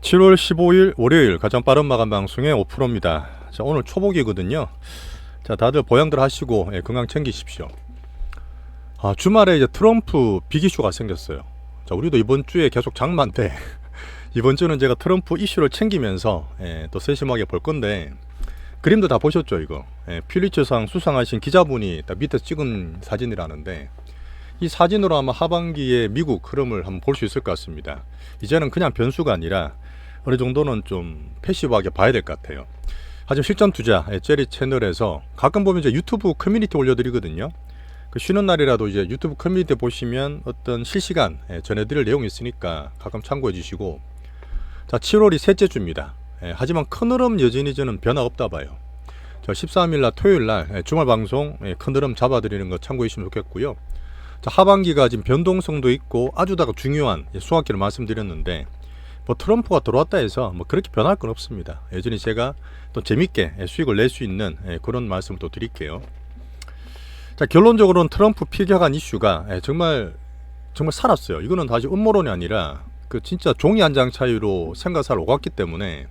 7월 15일 월요일 가장 빠른 마감 방송의 오프로입니다. 자, 오늘 초복이거든요. 자, 다들 보양들 하시고 건강 챙기십시오. 주말에 이제 트럼프 빅이슈가 생겼어요. 자, 우리도 이번 주에 계속 장마인데 이번 주는 제가 트럼프 이슈를 챙기면서 또 세심하게 볼 건데, 그림도 다 보셨죠 이거? 퓰리처상 수상하신 기자분이 딱 밑에 찍은 사진이라는데, 이 사진으로 아마 하반기에 미국 흐름을 한번 볼 수 있을 것 같습니다. 이제는 그냥 변수가 아니라 어느 정도는 좀 패시브하게 봐야 될 것 같아요. 하지만 실전 투자 제리 채널에서 가끔 보면 이제 유튜브 커뮤니티 올려드리거든요. 그 쉬는 날이라도 이제 유튜브 커뮤니티 보시면 어떤 실시간 전해드릴 내용이 있으니까 가끔 참고해 주시고. 자, 7월이 셋째 주입니다. 하지만 큰 흐름 여전히 저는 변화 없다 봐요. 저 13일날 토요일날 주말 방송 큰 흐름 잡아드리는 거 참고해 주시면 좋겠고요. 자, 하반기가 지금 변동성도 있고 아주 다가 중요한 수학기를 말씀드렸는데, 뭐 트럼프가 들어왔다 해서 뭐 그렇게 변할 건 없습니다. 여전히 제가 또 재밌게 수익을 낼 수 있는 그런 말씀을 또 드릴게요. 자, 결론적으로는 트럼프 피격한 이슈가 정말 살았어요. 이거는 다시 음모론이 아니라 그 진짜 종이 한 장 차이로 생각살 오갔기 때문에,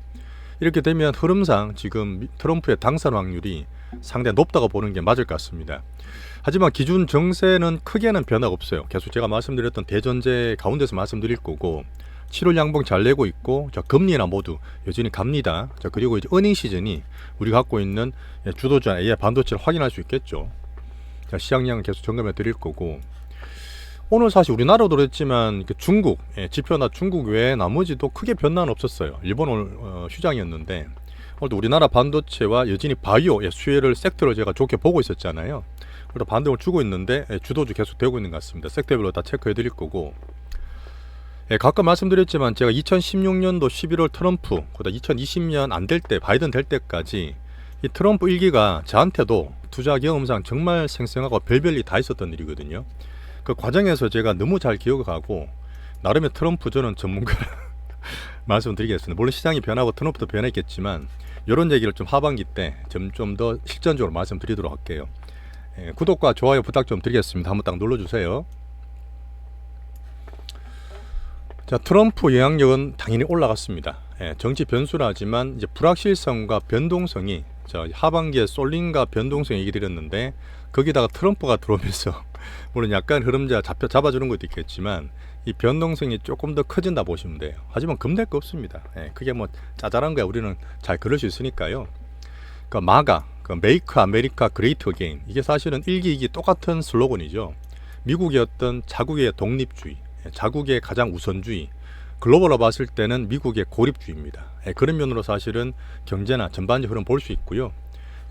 이렇게 되면 흐름상 지금 트럼프의 당선 확률이 상당히 높다고 보는 게 맞을 것 같습니다. 하지만 기준 정세는 크게는 변화가 없어요. 계속 제가 말씀드렸던 대전제 가운데서 말씀드릴 거고, 7월 양봉 잘 내고 있고, 자, 금리나 모두 여전히 갑니다. 자, 그리고 이제 어닝 시즌이 우리가 갖고 있는 주도주나 AI 반도체를 확인할 수 있겠죠. 자, 시장량은 계속 점검해 드릴 거고, 오늘 사실 우리나라도 그랬지만 중국 지표나 중국 외에 나머지도 크게 변화는 없었어요. 일본 오늘 휴장이었는데, 오늘도 우리나라 반도체와 여전히 바이오 수혜를 섹터를 제가 좋게 보고 있었잖아요. 그래서 반등을 주고 있는데 주도주 계속 되고 있는 것 같습니다. 섹터별로 다 체크해 드릴 거고, 가끔 말씀드렸지만 제가 2016년도 11월 트럼프, 그다음 2020년 안 될 때, 바이든 될 때까지 이 트럼프 일기가 저한테도 투자 경험상 정말 생생하고 별별이 다 있었던 일이거든요. 그 과정에서 제가 너무 잘 기억하고 나름의 트럼프 저는 전문가 말씀드리겠습니다. 물론 시장이 변하고 트럼프도 변했겠지만 이런 얘기를 좀 하반기 때 좀 더 실전적으로 말씀드리도록 할게요. 구독과 좋아요 부탁 좀 드리겠습니다. 한번 딱 눌러주세요. 자, 트럼프 영향력은 당연히 올라갔습니다. 정치 변수라 하지만 이제 불확실성과 변동성이 하반기에 쏠림과 변동성 얘기 드렸는데, 거기다가 트럼프가 들어오면서 물론 약간 흐름자 잡아주는 것도 있겠지만 이 변동성이 조금 더 커진다 보시면 돼요. 하지만 겁낼 거 없습니다. 그게 뭐 짜잘한 거야. 우리는 잘 그럴 수 있으니까요. 그러니까 마가, 메이크 아메리카 그레이트 어게인, 이게 사실은 1기 2기 똑같은 슬로건이죠. 미국의 어떤 자국의 독립주의, 자국의 가장 우선주의, 글로벌로 봤을 때는 미국의 고립주의입니다. 그런 면으로 사실은 경제나 전반적 흐름 볼 수 있고요.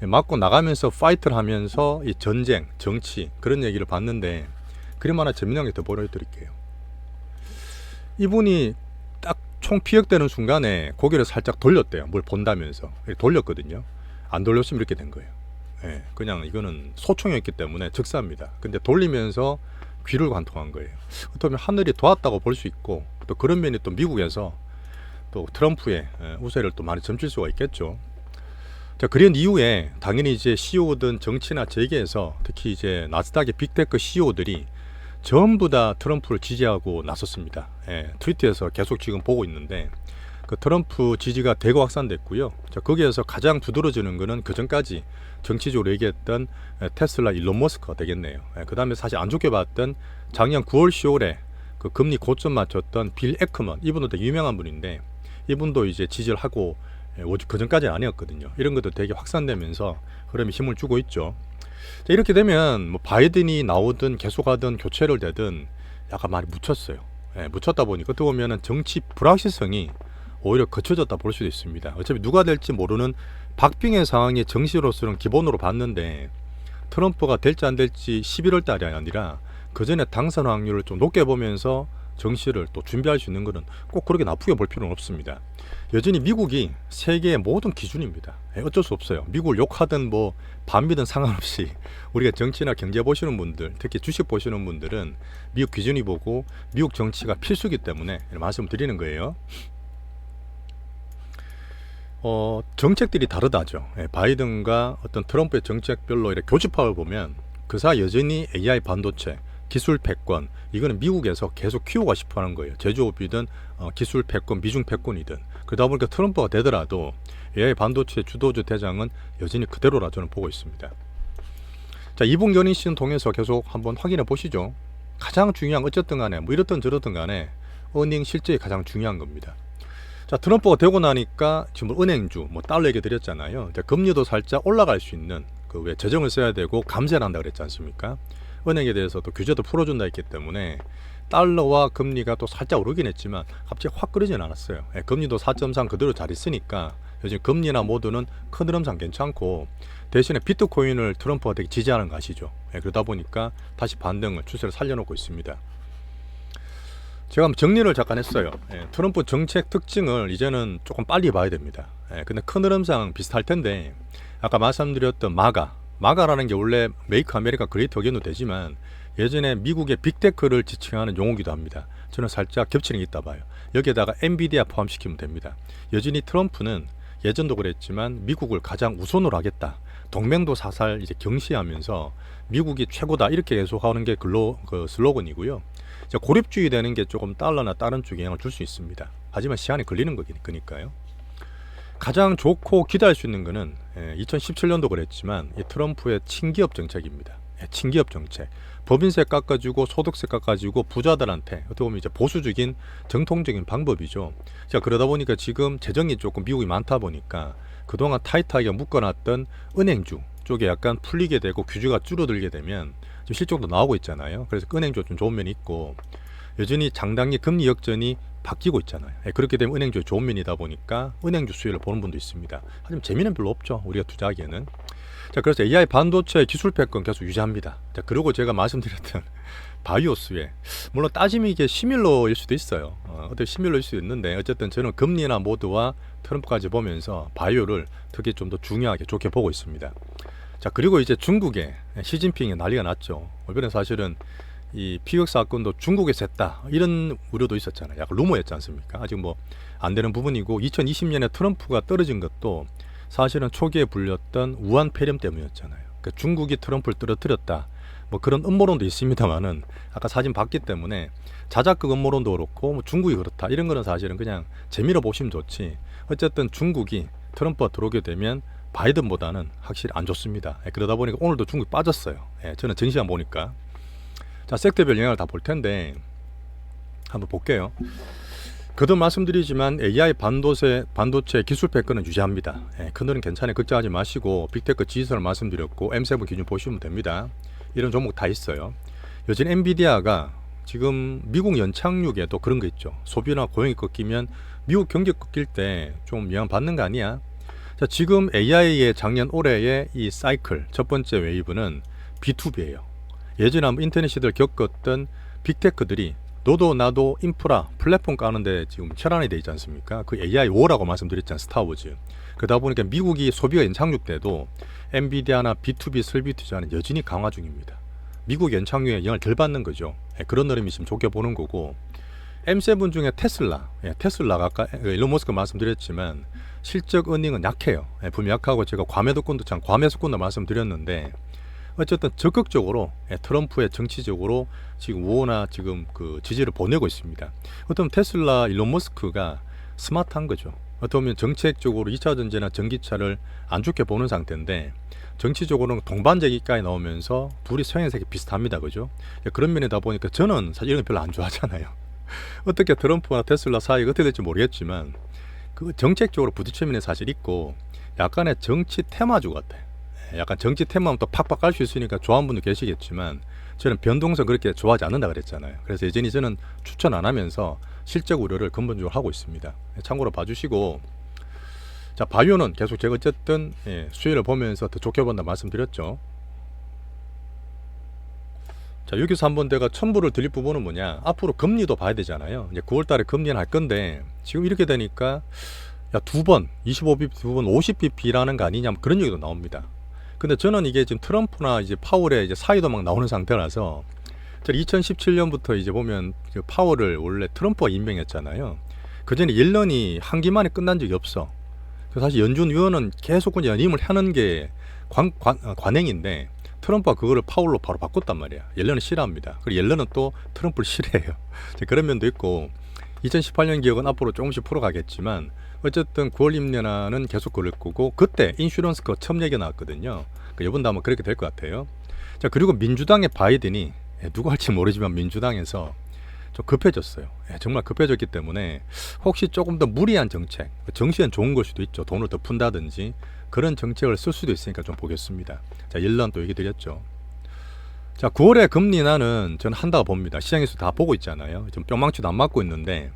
맞고 나가면서 파이트를 하면서 이 전쟁, 정치 그런 얘기를 봤는데, 그림 하나 재미난 게 더 보여드릴게요. 이분이 딱 총 피격되는 순간에 고개를 살짝 돌렸대요. 뭘 본다면서 돌렸거든요. 안 돌렸으면 이렇게 된 거예요. 그냥 이거는 소총이었기 때문에 즉사입니다. 근데 돌리면서 귀를 관통한 거예요. 어떻게 보면 하늘이 도왔다고 볼 수 있고, 또 그런 면이 또 미국에서 또 트럼프의 우세를 또 많이 점칠 수가 있겠죠. 자, 그런 이후에 당연히 이제 CEO든 정치나 재계에서 특히 이제 나스닥의 빅테크 CEO들이 전부 다 트럼프를 지지하고 나섰습니다. 트위터에서 계속 지금 보고 있는데, 그 트럼프 지지가 대거 확산됐고요. 자, 거기에서 가장 두드러지는 거는 그 전까지 정치적으로 얘기했던 테슬라 일론 머스크가 되겠네요. 그 다음에 사실 안 좋게 봤던 작년 9월 10월에 그 금리 고점 맞췄던 빌 에크먼, 이분도 되게 유명한 분인데 이분도 이제 지지를 하고, 그 전까지는 아니었거든요. 이런 것도 되게 확산되면서 흐름이 힘을 주고 있죠. 자, 이렇게 되면 뭐 바이든이 나오든 계속하든 교체를 되든 약간 많이 묻혔어요. 묻혔다 보니까 어떻게 보면은 정치 불확실성이 오히려 거쳐졌다 볼 수도 있습니다. 어차피 누가 될지 모르는 박빙의 상황이 정시로서는 기본으로 봤는데, 트럼프가 될지 안 될지 11월 달이 아니라 그 전에 당선 확률을 좀 높게 보면서 정시를 또 준비할 수 있는 것은 꼭 그렇게 나쁘게 볼 필요는 없습니다. 여전히 미국이 세계의 모든 기준입니다. 어쩔 수 없어요. 미국을 욕하든 뭐 반미든 상관없이 우리가 정치나 경제 보시는 분들, 특히 주식 보시는 분들은 미국 기준이 보고 미국 정치가 필수이기 때문에 말씀 드리는 거예요. 정책들이 다르다죠. 바이든과 어떤 트럼프의 정책별로 이렇게 교집합을 보면 그 사이 여전히 AI 반도체, 기술 패권, 이거는 미국에서 계속 키우고 싶어 하는 거예요. 제조업이든 기술 패권, 미중 패권이든. 그러다 보니까 트럼프가 되더라도 AI 반도체 주도주 대장은 여전히 그대로라 저는 보고 있습니다. 자, 이분 연인 시즌 통해서 계속 한번 확인해 보시죠. 가장 중요한, 어쨌든 간에 뭐 이렇든 저렇든 간에 어닝 실적이 가장 중요한 겁니다. 자, 트럼프가 되고 나니까 지금 은행주 뭐 달러 얘기 드렸잖아요. 금리도 살짝 올라갈 수 있는 그 왜 재정을 써야 되고 감세를 한다 그랬지 않습니까? 은행에 대해서 또 규제도 풀어준다 했기 때문에 달러와 금리가 또 살짝 오르긴 했지만 갑자기 확 끓이진 않았어요. 금리도 4.3 그대로 잘 있으니까 요즘 금리나 모두는 큰 흐름상 괜찮고, 대신에 비트코인을 트럼프가 되게 지지하는 거 아시죠? 그러다 보니까 다시 반등을 추세를 살려놓고 있습니다. 제가 한번 정리를 잠깐 했어요. 트럼프 정책 특징을 이제는 조금 빨리 봐야 됩니다. 근데 큰 흐름상 비슷할 텐데, 아까 말씀드렸던 마가라는 게 원래 메이크 아메리카 그레이트 어게인도 되지만 예전에 미국의 빅테크를 지칭하는 용어기도 합니다. 저는 살짝 겹치는 게 있다 봐요. 여기에다가 엔비디아 포함시키면 됩니다. 여전히 트럼프는 예전도 그랬지만 미국을 가장 우선으로 하겠다, 동맹도 사살 이제 경시하면서 미국이 최고다, 이렇게 계속하는 게 그 슬로건이고요. 고립주의 되는 게 조금 달러나 다른 쪽에 영향을 줄 수 있습니다. 하지만 시간이 걸리는 거니까요. 가장 좋고 기대할 수 있는 거는 2017년도 그랬지만 이 트럼프의 친기업 정책입니다. 친기업 정책, 법인세 깎아주고 소득세 깎아주고 부자들한테 어떻게 보면 이제 보수적인 정통적인 방법이죠. 자, 그러다 보니까 지금 재정이 조금 미국이 많다 보니까 그동안 타이트하게 묶어놨던 은행주 쪽에 약간 풀리게 되고 규제가 줄어들게 되면 지금 실적도 나오고 있잖아요. 그래서 은행주 좀 좋은 면이 있고, 여전히 장단기 금리 역전이 바뀌고 있잖아요. 그렇게 되면 은행주의 좋은 면이다 보니까 은행주 수혜를 보는 분도 있습니다. 하지만 재미는 별로 없죠, 우리가 투자하기에는. 자, 그래서 AI 반도체 기술 패권 계속 유지합니다. 자, 그리고 제가 말씀드렸던 바이오 수혜, 물론 따지면 이게 시밀러일 수도 있어요. 어떻게 시밀러일 수도 있는데, 어쨌든 저는 금리나 모드와 트럼프까지 보면서 바이오를 특히 좀 더 중요하게 좋게 보고 있습니다. 자, 그리고 이제 중국에 시진핑이 난리가 났죠. 이번에 사실은 이 피격 사건도 중국에서 했다, 이런 우려도 있었잖아요. 약간 루머였지 않습니까? 아직 뭐 안 되는 부분이고, 2020년에 트럼프가 떨어진 것도 사실은 초기에 불렸던 우한 폐렴 때문이었잖아요. 그러니까 중국이 트럼프를 떨어뜨렸다, 뭐 그런 음모론도 있습니다만은 아까 사진 봤기 때문에 자작극 음모론도 그렇고 뭐 중국이 그렇다, 이런 거는 사실은 그냥 재미로 보시면 좋지, 어쨌든 중국이 트럼프가 들어오게 되면 바이든보다는 확실히 안 좋습니다. 그러다 보니까 오늘도 중국이 빠졌어요. 저는 정시간 보니까. 자, 섹터별 영향을 다 볼 텐데 한번 볼게요. 거듭 말씀드리지만 AI 반도체 기술 패권은 유지합니다. 큰들은 괜찮아요. 걱정하지 마시고, 빅테크 지지선을 말씀드렸고 M7 기준 보시면 됩니다. 이런 종목 다 있어요. 요즘 엔비디아가 지금 미국 연착륙에도 그런 거 있죠. 소비나 고용이 꺾이면 미국 경제 꺾일 때 좀 영향 받는 거 아니야? 자, 지금 AI의 작년 올해의 이 사이클 첫 번째 웨이브는 B2B예요. 예전에 한번 인터넷 시대를 겪었던 빅테크들이 너도 나도 인프라 플랫폼 까는데 지금 혈안이 돼 있지 않습니까? 그 AI 워라고 말씀드렸잖아요, 스타워즈. 그러다 보니까 미국이 소비가 연착륙 때도 엔비디아나 B2B 설비 투자는 여전히 강화 중입니다. 미국 연착륙에 영향을 덜 받는 거죠. 그런 흐름이 지금 좋게 보는 거고, M7 중에 테슬라가 아까 일론 머스크 말씀드렸지만 실적 어닝은 약해요. 분명 약하고, 제가 과매수권도 말씀드렸는데, 어쨌든 적극적으로 트럼프의 정치적으로 지금 우호나 지금 그 지지를 보내고 있습니다. 어떤 테슬라 일론 머스크가 스마트한 거죠. 어떻게 보면 정책적으로 2차 전지나 전기차를 안 좋게 보는 상태인데, 정치적으로는 동반자기까지 나오면서 둘이 성향색이 비슷합니다. 그죠? 그런 면이다 보니까 저는 사실 이런 거 별로 안 좋아하잖아요. 어떻게 트럼프와 테슬라 사이가 어떻게 될지 모르겠지만 그 정책적으로 부딪히는 면이 사실 있고, 약간의 정치 테마주 같아. 약간 정치 테마만 또 팍팍 깔 수 있으니까 좋아하는 분도 계시겠지만, 저는 변동성 그렇게 좋아하지 않는다 그랬잖아요. 그래서 여전히 저는 추천 안 하면서 실적 우려를 근본적으로 하고 있습니다. 참고로 봐주시고, 자, 바이오는 계속 제가 어쨌든 수혜를 보면서 더 좋게 본다 말씀드렸죠. 자, 여기서 한번 내가 첨부를 드릴 부분은 뭐냐, 앞으로 금리도 봐야 되잖아요. 이제 9월달에 금리는 할 건데, 지금 이렇게 되니까 야, 두 번 25bp, 두 번 50bp라는 거 아니냐, 그런 얘기도 나옵니다. 근데 저는 이게 지금 트럼프나 이제 파월의 이제 사이도 막 나오는 상태라서, 2017년부터 이제 보면 그 파월을 원래 트럼프가 임명했잖아요. 그 전에 1년이 한 기만에 끝난 적이 없어. 사실 연준 위원은 계속 그냥 연임을 하는 게 관행인데, 트럼프가 그거를 파월로 바로 바꿨단 말이야. 옐런은 싫어합니다. 그리고 옐런은 또 트럼프를 싫어해요. 그런 면도 있고 2018년 기억은 앞으로 조금씩 풀어가겠지만 어쨌든 9월 임례나는 계속 그럴 거고 그때 인슈런스 그 처음 얘기가 나왔거든요. 이번도 아마 그렇게 될 것 같아요. 자 그리고 민주당의 바이든이 누구 할지 모르지만 민주당에서 좀 급해졌어요. 정말 급해졌기 때문에 혹시 조금 더 무리한 정책, 정시엔 좋은 걸 수도 있죠. 돈을 더 푼다든지 그런 정책을 쓸 수도 있으니까 좀 보겠습니다. 자, 1년 또 얘기 드렸죠. 자, 9월에 금리 인하는 저는 한다고 봅니다. 시장에서 다 보고 있잖아요. 좀 뿅망치도 안 맞고 있는데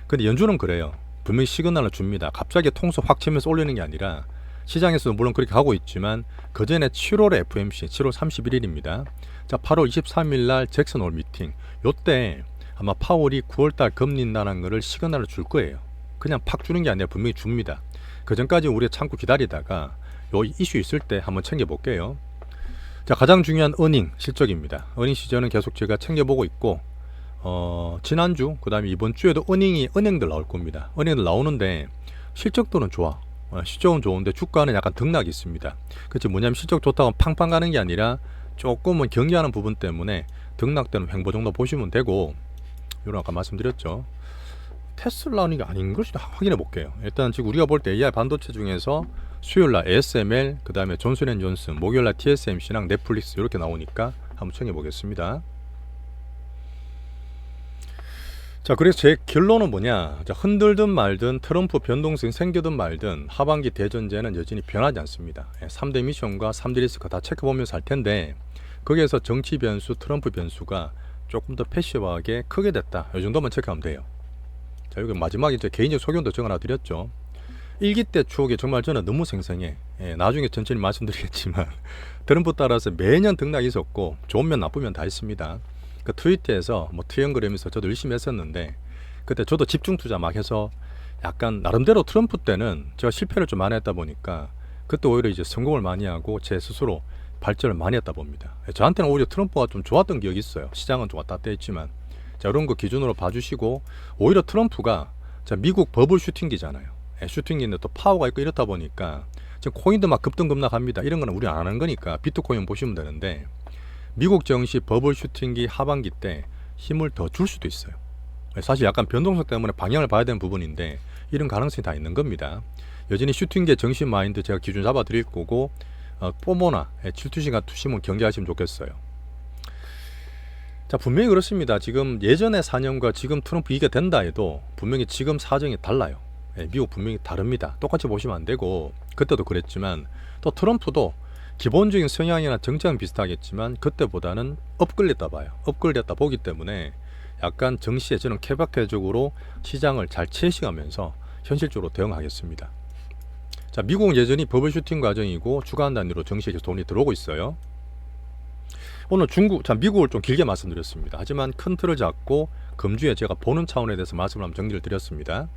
근데 연준은 그래요. 분명히 시그널을 줍니다. 갑자기 통수 확 치면서 올리는 게 아니라 시장에서도 물론 그렇게 하고 있지만 그 전에 7월에 FOMC 7월 31일입니다. 자 8월 23일 날 잭슨 홀 미팅 요때 아마 파월이 9월달 금리 인하라는 거를 시그널을 줄 거예요. 그냥 팍 주는 게 아니라 분명히 줍니다. 그 전까지 우리가 참고 기다리다가 요 이슈 있을 때 한번 챙겨볼게요. 자 가장 중요한 어닝 실적입니다. 어닝 시즌은 계속 제가 챙겨보고 있고 지난주 그 다음에 이번 주에도 은행들 나올 겁니다. 은행들 나오는데 실적도는 좋아. 실적은 좋은데 주가는 약간 등락이 있습니다. 그치 뭐냐면 실적 좋다고 팡팡 가는 게 아니라 조금은 경계하는 부분 때문에 등락되는 횡보 정도 보시면 되고 이런 아까 말씀드렸죠. 테슬라는 게 아닌 걸 수도 확인해 볼게요. 일단 지금 우리가 볼 때 AI 반도체 중에서 수요일날 ASML 그 다음에 존슨앤존슨 목요일날 TSMC랑 넷플릭스 이렇게 나오니까 한번 챙겨 보겠습니다. 자 그래서 제 결론은 뭐냐, 자, 흔들든 말든 트럼프 변동성이 생기든 말든 하반기 대전제는 여전히 변하지 않습니다. 3대 미션과 3대 리스크 다 체크보면서 할 텐데 거기에서 정치 변수 트럼프 변수가 조금 더 패시브하게 크게 됐다, 이 정도만 체크하면 돼요. 자 여기 마지막에 제 개인적 소견도 정 하나 드렸죠. 일기 때 추억이 정말 저는 너무 생생해. 나중에 천천히 말씀드리겠지만 트럼프 따라서 매년 등락이 있었고 좋은 면 나쁜 면 다 있습니다. 그 트위터에서 뭐 트위언그램에서 저도 열심히 했었는데 그때 저도 집중 투자 막 해서 약간 나름대로 트럼프 때는 제가 실패를 좀 많이 했다 보니까 그때 오히려 이제 성공을 많이 하고 제 스스로 발전을 많이 했다 봅니다. 저한테는 오히려 트럼프가 좀 좋았던 기억이 있어요. 시장은 좀 왔다 갔다 했지만 자 이런 거 기준으로 봐주시고 오히려 트럼프가 자 미국 버블 슈팅기잖아요. 슈팅기인데 또 파워가 있고 이렇다 보니까 지금 코인도 막 급등급락합니다. 이런 거는 우리 안 하는 거니까 비트코인 보시면 되는데 미국 증시 버블 슈팅기 하반기 때 힘을 더 줄 수도 있어요. 사실 약간 변동성 때문에 방향을 봐야 되는 부분인데 이런 가능성이 다 있는 겁니다. 여전히 슈팅기의 정신 마인드 제가 기준 잡아 드릴 거고 포모나 질투시가 투심은 경계하시면 좋겠어요. 자 분명히 그렇습니다. 지금 예전의 4년과 지금 트럼프 이게 된다 해도 분명히 지금 사정이 달라요. 미국 분명히 다릅니다. 똑같이 보시면 안 되고 그때도 그랬지만 또 트럼프도 기본적인 성향이나 정책은 비슷하겠지만 그때보다는 업글렸다 봐요. 업글렸다 보기 때문에 약간 정시에 저는 케바케적으로 시장을 잘 채식하면서 현실적으로 대응하겠습니다. 자 미국은 여전히 버블 슈팅 과정이고 주간 단위로 정시에 돈이 들어오고 있어요. 오늘 미국을 좀 길게 말씀드렸습니다. 하지만 큰 틀을 잡고 금주에 제가 보는 차원에 대해서 말씀을 한번 정리를 드렸습니다.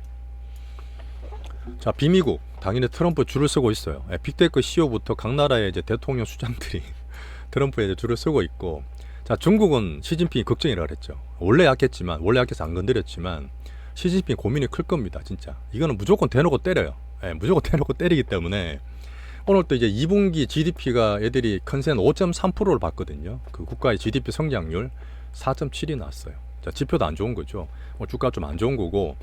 자 비미국 당연히 트럼프 줄을 쓰고 있어요. 빅테크 CEO부터 각 나라의 이제 대통령 수장들이 트럼프에 이제 줄을 쓰고 있고 자 중국은 시진핑이 걱정이라 그랬죠. 원래 약했지만 원래 약해서 안 건드렸지만 시진핑 고민이 클 겁니다. 진짜 이거는 무조건 대놓고 때려요. 무조건 대놓고 때리기 때문에 오늘 또 이제 2분기 GDP가 애들이 컨센 5.3%를 봤거든요. 그 국가의 GDP 성장률 4.7이 나왔어요. 자 지표도 안 좋은 거죠. 주가 좀 안 좋은 거고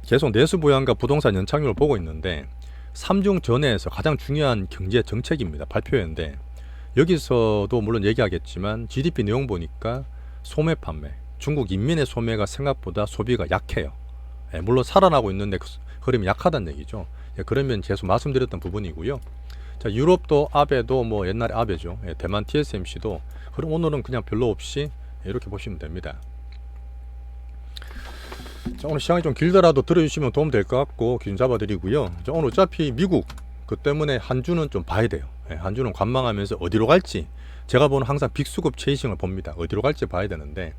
계속 내수 부양과 부동산 연착륙을 보고 있는데 3중 전해에서 가장 중요한 경제 정책입니다. 발표회인데 여기서도 물론 얘기하겠지만 GDP 내용 보니까 소매 판매, 중국 인민의 소매가 생각보다 소비가 약해요. 물론 살아나고 있는데 그 흐름이 약하다는 얘기죠. 그러면 계속 말씀드렸던 부분이고요. 자 유럽도 아베도 뭐 옛날에 아베죠. 대만 TSMC도 그럼 오늘은 그냥 별로 없이 이렇게 보시면 됩니다. 자, 오늘 시간이 좀 길더라도 들어주시면 도움 될 것 같고 기준 잡아드리고요. 자, 오늘 어차피 미국 그 때문에 한주는 좀 봐야 돼요. 한주는 관망하면서 어디로 갈지 제가 보는 항상 빅수급 체이싱을 봅니다. 어디로 갈지 봐야 되는데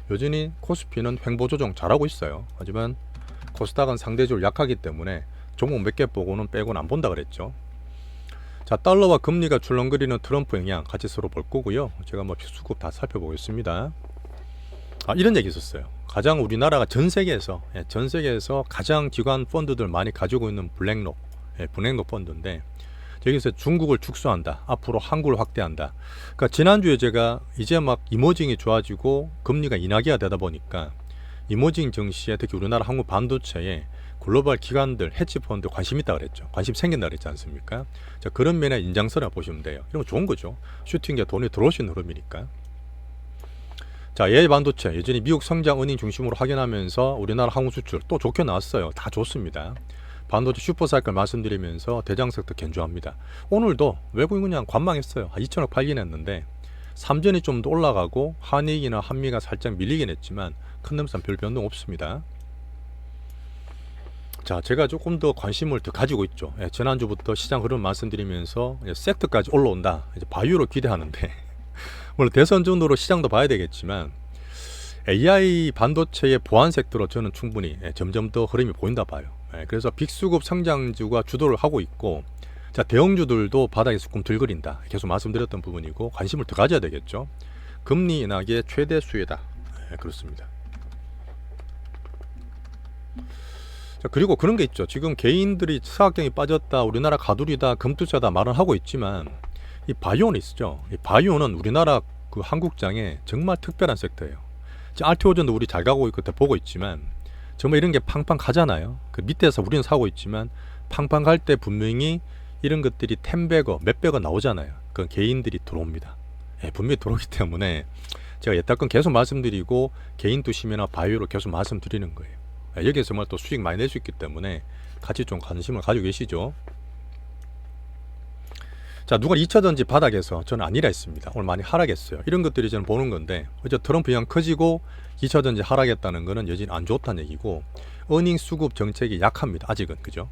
여전히 코스피는 횡보 조정 잘하고 있어요. 하지만 코스닥은 상대적으로 약하기 때문에 종목 몇 개 보고는 빼고는 안 본다 그랬죠. 자 달러와 금리가 출렁거리는 트럼프 영향 같이 서로 볼 거고요. 제가 뭐 빅수급 다 살펴보겠습니다. 이런 얘기 있었어요. 가장 우리나라가 전 세계에서 가장 기관 펀드들 많이 가지고 있는 블랙록 펀드인데 여기서 중국을 축소한다. 앞으로 한국을 확대한다. 그러니까 지난주에 제가 이제 막 이머징이 좋아지고 금리가 인하기가 되다 보니까 이머징 증시에 특히 우리나라 한국 반도체에 글로벌 기관들, 헤지펀드 관심 있다 그랬죠. 관심 생긴다 그랬지 않습니까? 자, 그런 면의 인장선이라 보시면 돼요. 이런 거 좋은 거죠. 슈팅에 돈이 들어올 수 있는 흐름이니까. 자, AI 반도체 여전히 미국 성장 은행 중심으로 확인하면서 우리나라 한국 수출 또 좋게 나왔어요. 다 좋습니다. 반도체 슈퍼사이클 말씀드리면서 대장sek도 견조합니다. 오늘도 외국인 그냥 관망했어요. 한 2천억 팔긴 했는데 삼전이 좀 더 올라가고 한익이나 한미가 살짝 밀리긴 했지만 큰 넘산 별 변동 없습니다. 자, 제가 조금 더 관심을 더 가지고 있죠. 예, 지난주부터 시장 흐름 말씀드리면서 섹터까지 올라온다. 이제 바이오로 기대하는데 물론 대선 전으로 시장도 봐야 되겠지만 AI 반도체의 보안 섹터로 저는 충분히 점점 더 흐름이 보인다 봐요. 그래서 빅수급 성장주가 주도를 하고 있고, 자, 대형주들도 바닥에서 조금 들거린다. 계속 말씀드렸던 부분이고 관심을 더 가져야 되겠죠. 금리 인하기의 최대 수혜다. 그렇습니다. 자, 그리고 그런 게 있죠. 지금 개인들이 사학경이 빠졌다, 우리나라 가두리다, 금투자다 말은 하고 있지만 이 바이오는 있죠. 이 바이오는 우리나라 그 한국장에 정말 특별한 섹터예요. RTO전도 우리 잘 가고 있고 보고 있지만 정말 이런 게 팡팡 가잖아요. 그 밑에서 우리는 사고 있지만 팡팡 갈 때 분명히 이런 것들이 10배거 몇배거 나오잖아요. 그건 개인들이 들어옵니다. 분명히 들어오기 때문에 제가 예탁권 계속 말씀드리고 개인 투심이나 바이오로 계속 말씀드리는 거예요. 여기에 정말 또 수익 많이 낼 수 있기 때문에 같이 좀 관심을 가지고 계시죠. 자, 누가 2차전지 바닥에서 저는 아니라 했습니다. 오늘 많이 하락했어요. 이런 것들이 저는 보는 건데, 어제 트럼프 영 커지고 2차전지 하락했다는 거는 여전히 안 좋다는 얘기고, 어닝 수급 정책이 약합니다. 아직은. 그죠?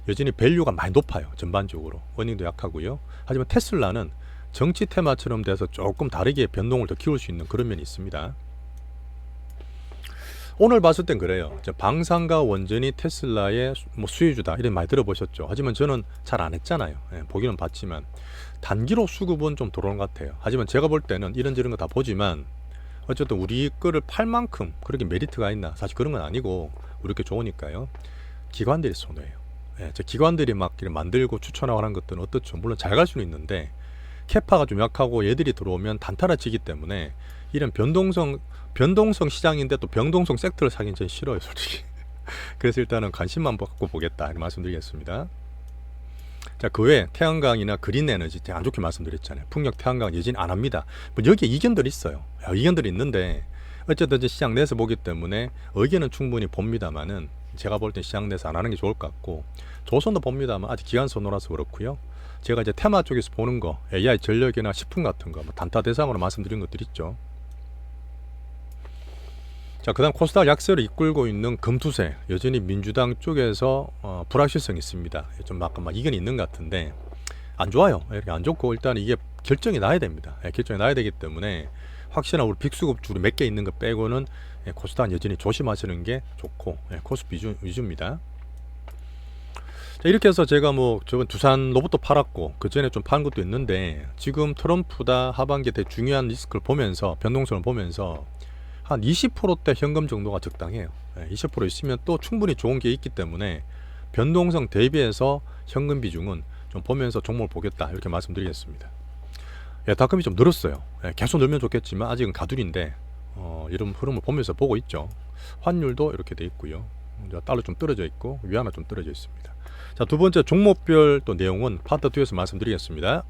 여전히 밸류가 많이 높아요. 전반적으로. 어닝도 약하고요. 하지만 테슬라는 정치 테마처럼 돼서 조금 다르게 변동을 더 키울 수 있는 그런 면이 있습니다. 오늘 봤을 땐 그래요. 방산과 원전이 테슬라의 수혜주다 이런 많이 들어보셨죠. 하지만 저는 잘 안 했잖아요. 보기는 봤지만 단기로 수급은 좀 들어오는 것 같아요. 하지만 제가 볼 때는 이런저런 거 다 보지만 어쨌든 우리 거를 팔 만큼 그렇게 메리트가 있나, 사실 그런 건 아니고 우리 게 좋으니까요. 기관들이 손해예요. 저 기관들이 막 만들고 추천하고 하는 것들은 어떻죠. 물론 잘 갈 수는 있는데 캐파가 좀 약하고 얘들이 들어오면 단타라치기 때문에 이런 변동성 시장인데 또 변동성 섹터를 사긴 전 싫어요, 솔직히. 그래서 일단은 관심만 갖고 보겠다 이렇게 말씀드리겠습니다. 자, 그 외에 태양광이나 그린 에너지 제가 안 좋게 말씀드렸잖아요. 풍력 태양광 여진 안 합니다. 뭐 여기에 이견들이 있어요. 이견들이 있는데 어쨌든 이제 시장 내에서 보기 때문에 의견은 충분히 봅니다만은 제가 볼 때 시장 내에서 안 하는 게 좋을 것 같고, 조선도 봅니다만 아직 기간선호라서 그렇고요. 제가 이제 테마 쪽에서 보는 거, AI 전력이나 식품 같은 거, 단타 대상으로 말씀드린 것들 있죠. 자, 그 다음 코스닥 약세를 이끌고 있는 금투세, 여전히 민주당 쪽에서 불확실성이 있습니다. 좀 아까 막 이견이 있는 것 같은데 안 좋아요. 이렇게 안 좋고 일단 이게 결정이 나야 됩니다. 결정이 나야 되기 때문에 확실한 우리 빅수급주로 몇 개 있는 거 빼고는 코스닥 여전히 조심하시는 게 좋고, 코스피 위주입니다. 자, 이렇게 해서 제가 뭐 저번 두산 로봇도 팔았고 그 전에 좀 파는 것도 있는데, 지금 트럼프다 하반기에 되게 중요한 리스크를 보면서 변동성을 보면서 한 20%대 현금 정도가 적당해요. 20% 있으면 또 충분히 좋은 게 있기 때문에 변동성 대비해서 현금 비중은 좀 보면서 종목을 보겠다 이렇게 말씀드리겠습니다. 다금이 좀 늘었어요. 계속 늘면 좋겠지만 아직은 가두리인데 이런 흐름을 보면서 보고 있죠. 환율도 이렇게 돼 있고요. 달러 좀 떨어져 있고 위안화 좀 떨어져 있습니다. 자, 두 번째 종목별 또 내용은 파트 2에서 말씀드리겠습니다.